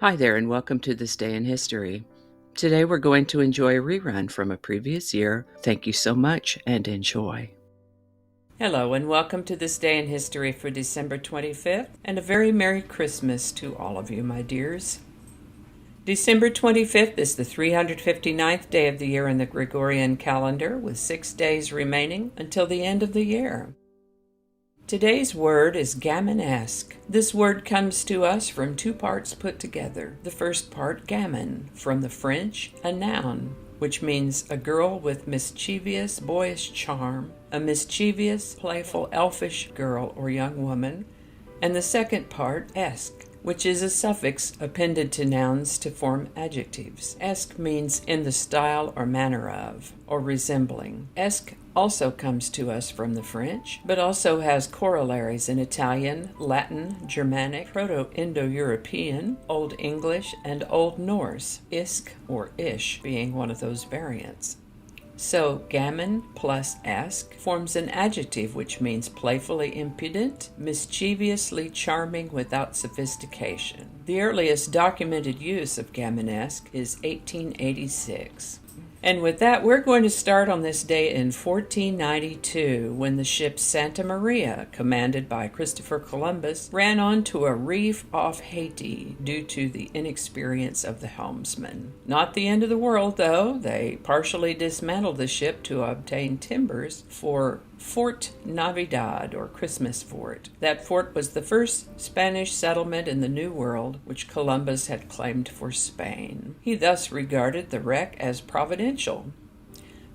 Hi there, and welcome to This Day in History. Today we're going to enjoy a rerun from a previous year. Thank you so much and enjoy. Hello, and welcome to This Day in History for December 25th, and a very Merry Christmas to all of you, my dears. December 25th is the 359th day of the year in the Gregorian calendar, with 6 days remaining until the end of the year. Today's word is gammon-esque. This word comes to us from two parts put together. The first part, gammon, from the French, a noun, which means a girl with mischievous, boyish charm, a mischievous, playful, elfish girl or young woman, and the second part, esque, which is a suffix appended to nouns to form adjectives. Esque means in the style or manner of, or resembling. Esque also comes to us from the French, but also has corollaries in Italian, Latin, Germanic, Proto-Indo-European, Old English, and Old Norse, isk or ish being one of those variants. So, gammon plus esque forms an adjective which means playfully impudent, mischievously charming without sophistication. The earliest documented use of gammon-esque is 1886. And with that, we're going to start on this day in 1492, when the ship Santa Maria, commanded by Christopher Columbus, ran onto a reef off Haiti due to the inexperience of the helmsman. Not the end of the world, though. They partially dismantled the ship to obtain timbers for Fort Navidad, or Christmas Fort. That fort was the first Spanish settlement in the New World, which Columbus had claimed for Spain. He thus regarded the wreck as providential.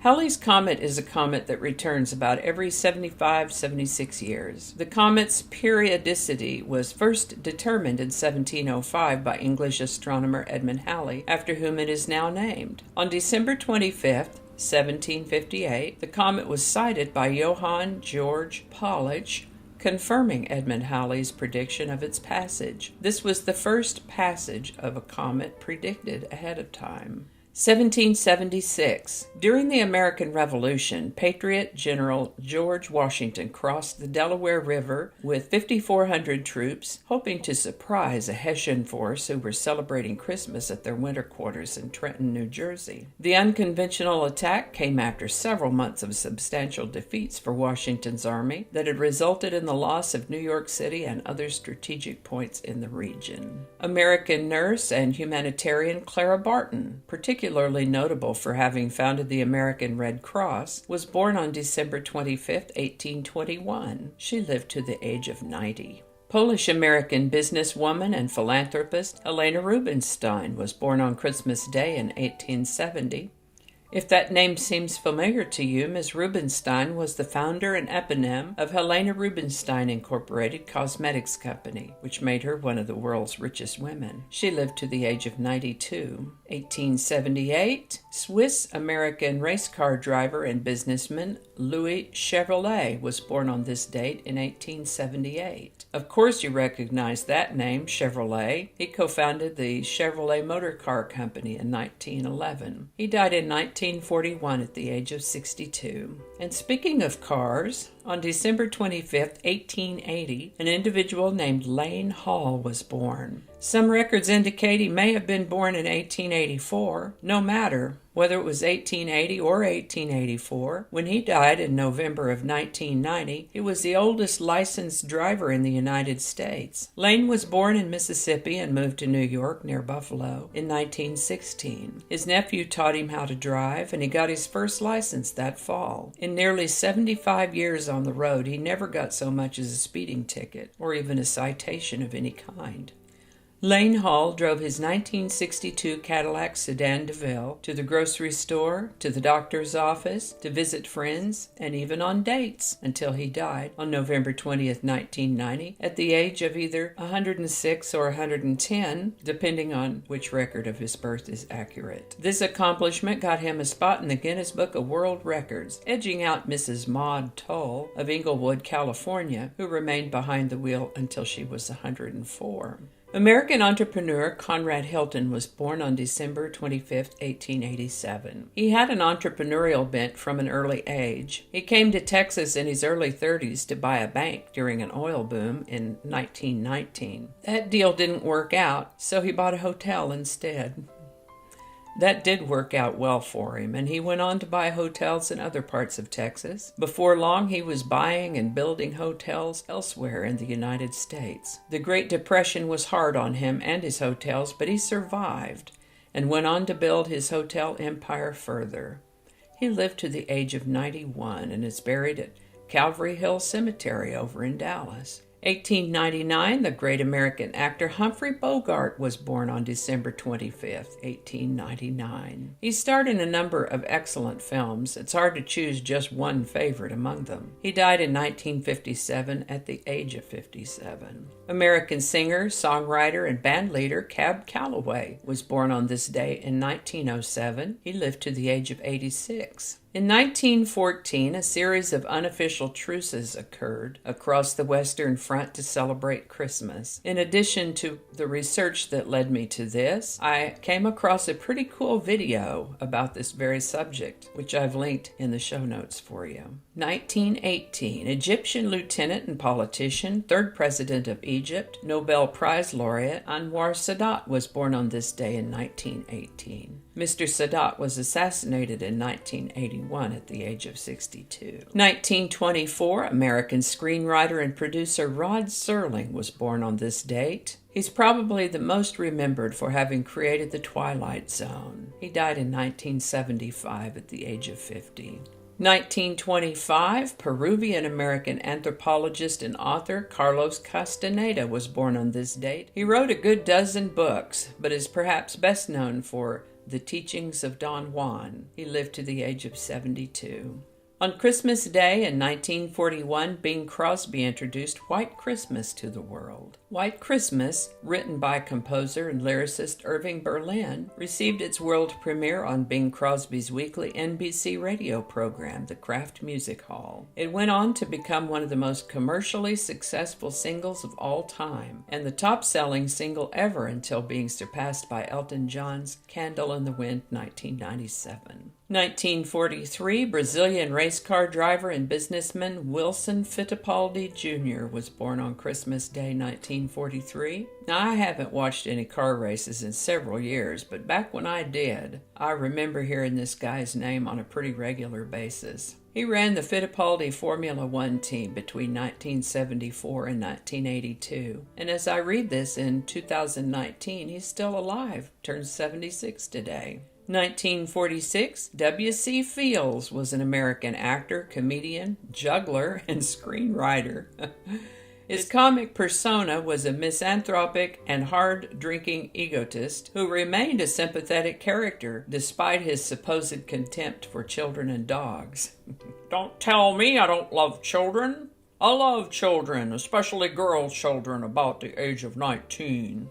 Halley's Comet is a comet that returns about every 76 years. The comet's periodicity was first determined in 1705 by English astronomer Edmund Halley, after whom it is now named. On December 25th, 1758, the comet was sighted by Johann Georg Palach, confirming Edmund Halley's prediction of its passage. This was the first passage of a comet predicted ahead of time. 1776. During the American Revolution, Patriot General George Washington crossed the Delaware River with 5,400 troops, hoping to surprise a Hessian force who were celebrating Christmas at their winter quarters in Trenton, New Jersey. The unconventional attack came after several months of substantial defeats for Washington's army that had resulted in the loss of New York City and other strategic points in the region. American nurse and humanitarian Clara Barton, particularly notable for having founded the American Red Cross, was born on December 25, 1821. She lived to the age of 90. Polish-American businesswoman and philanthropist Helena Rubinstein was born on Christmas Day in 1870. If that name seems familiar to you, Ms. Rubinstein was the founder and eponym of Helena Rubinstein Incorporated Cosmetics Company, which made her one of the world's richest women. She lived to the age of 92. 1878, Swiss-American race car driver and businessman Louis Chevrolet was born on this date in 1878. Of course you recognize that name, Chevrolet. He co-founded the Chevrolet Motor Car Company in 1911. He died in 1941 at the age of 62. And speaking of cars, on December 25, 1880, an individual named Lane Hall was born. Some records indicate he may have been born in 1884. No matter whether it was 1880 or 1884, when he died in November of 1990, he was the oldest licensed driver in the United States. Lane was born in Mississippi and moved to New York near Buffalo in 1916. His nephew taught him how to drive, and he got his first license that fall. In nearly 75 years on the road, he never got so much as a speeding ticket or even a citation of any kind. Lane Hall drove his 1962 Cadillac Sedan DeVille to the grocery store, to the doctor's office, to visit friends, and even on dates, until he died on November 20th, 1990, at the age of either 106 or 110, depending on which record of his birth is accurate. This accomplishment got him a spot in the Guinness Book of World Records, edging out Mrs. Maud Toll of Inglewood, California, who remained behind the wheel until she was 104. American entrepreneur Conrad Hilton was born on December 25, 1887. He had an entrepreneurial bent from an early age. He came to Texas in his early 30s to buy a bank during an oil boom in 1919. That deal didn't work out, so he bought a hotel instead. That did work out well for him, and he went on to buy hotels in other parts of Texas. Before long, he was buying and building hotels elsewhere in the United States. The Great Depression was hard on him and his hotels, but he survived and went on to build his hotel empire further. He lived to the age of 91 and is buried at Calvary Hill Cemetery over in Dallas. 1899, the great American actor Humphrey Bogart was born on December 25th, 1899. He starred in a number of excellent films. It's hard to choose just one favorite among them. He died in 1957 at the age of 57. American singer, songwriter, and bandleader Cab Calloway was born on this day in 1907. He lived to the age of 86. In 1914, a series of unofficial truces occurred across the Western Front to celebrate Christmas. In addition to the research that led me to this, I came across a pretty cool video about this very subject, which I've linked in the show notes for you. 1918, Egyptian lieutenant and politician, third president of Egypt, Nobel Prize laureate Anwar Sadat was born on this day in 1918. Mr. Sadat was assassinated in 1981 at the age of 62. 1924, American screenwriter and producer Rod Serling was born on this date. He's probably the most remembered for having created The Twilight Zone. He died in 1975 at the age of 50. 1925, Peruvian-American anthropologist and author Carlos Castaneda was born on this date. He wrote a good dozen books, but is perhaps best known for The Teachings of Don Juan. He lived to the age of 72. On Christmas Day in 1941, Bing Crosby introduced White Christmas to the world. White Christmas, written by composer and lyricist Irving Berlin, received its world premiere on Bing Crosby's weekly NBC radio program, The Kraft Music Hall. It went on to become one of the most commercially successful singles of all time, and the top-selling single ever until being surpassed by Elton John's Candle in the Wind, 1997. 1943, Brazilian race car driver and businessman Wilson Fittipaldi Jr. was born on Christmas Day, 1943. Now, I haven't watched any car races in several years, but back when I did, I remember hearing this guy's name on a pretty regular basis. He ran the Fittipaldi Formula One team between 1974 and 1982, and as I read this in 2019, he's still alive, turns 76 today. 1946, W.C. Fields was an American actor, comedian, juggler, and screenwriter. His comic persona was a misanthropic and hard-drinking egotist who remained a sympathetic character despite his supposed contempt for children and dogs. Don't tell me I don't love children. I love children, especially girl children about the age of 19.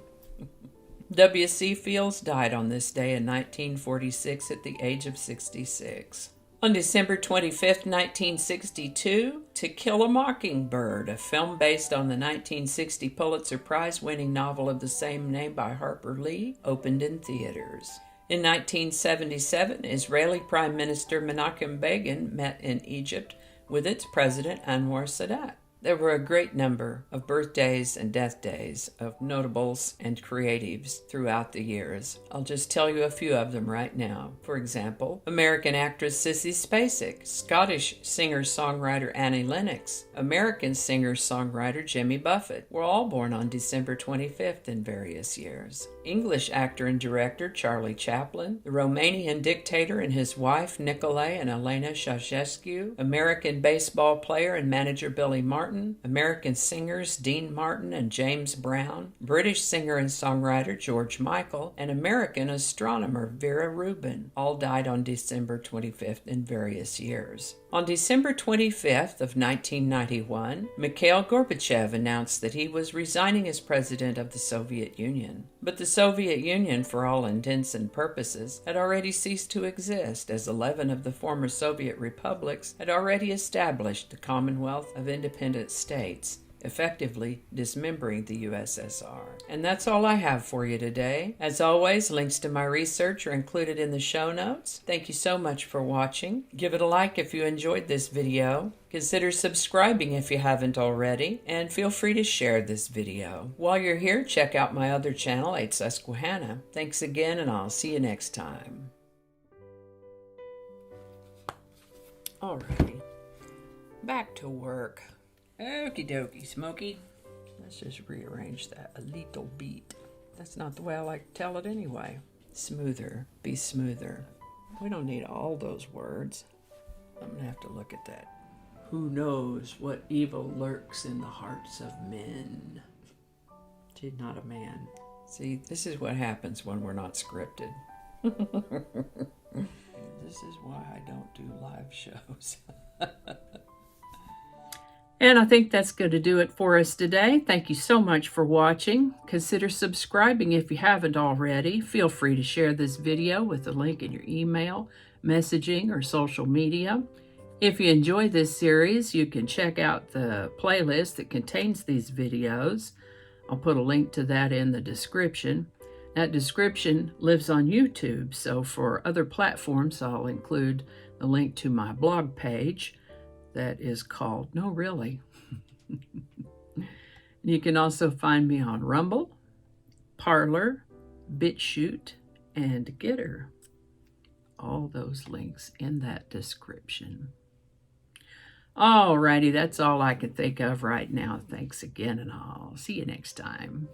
W.C. Fields died on this day in 1946 at the age of 66. On December 25, 1962, To Kill a Mockingbird, a film based on the 1960 Pulitzer Prize-winning novel of the same name by Harper Lee, opened in theaters. In 1977, Israeli Prime Minister Menachem Begin met in Egypt with its president Anwar Sadat. There were a great number of birthdays and death days of notables and creatives throughout the years. I'll just tell you a few of them right now. For example, American actress Sissy Spacek, Scottish singer-songwriter Annie Lennox, American singer-songwriter Jimmy Buffett were all born on December 25th in various years. English actor and director Charlie Chaplin, the Romanian dictator and his wife Nicolae and Elena Ceausescu, American baseball player and manager Billy Martin, American singers Dean Martin and James Brown, British singer and songwriter George Michael, and American astronomer Vera Rubin, all died on December 25th in various years. On December 25th of 1991, Mikhail Gorbachev announced that he was resigning as president of the Soviet Union. But the Soviet Union, for all intents and purposes, had already ceased to exist, as 11 of the former Soviet republics had already established the Commonwealth of Independent States. effectively dismembering the USSR. And that's all I have for you today. As always, links to my research are included in the show notes. Thank you so much for watching. Give it a like if you enjoyed this video. Consider subscribing if you haven't already, and feel free to share this video. While you're here, check out my other channel, 8 Susquehanna. Thanks again, and I'll see you next time. Alrighty, back to work. Okie dokie, Smokey. Let's just rearrange that a little bit. That's not the way I like to tell it anyway. Smoother, be smoother. We don't need all those words. I'm gonna have to look at that. Who knows what evil lurks in the hearts of men? She's not a man. See, this is what happens when we're not scripted. This is why I don't do live shows. And I think that's going to do it for us today. Thank you so much for watching. Consider subscribing if you haven't already. Feel free to share this video with a link in your email, messaging, or social media. If you enjoy this series, you can check out the playlist that contains these videos. I'll put a link to that in the description. That description lives on YouTube, so for other platforms, I'll include the link to my blog page that is called No Really. You can also find me on Rumble, Parler, BitChute, and Getter. All those links in that description. Alrighty, that's all I can think of right now. Thanks again, and I'll see you next time.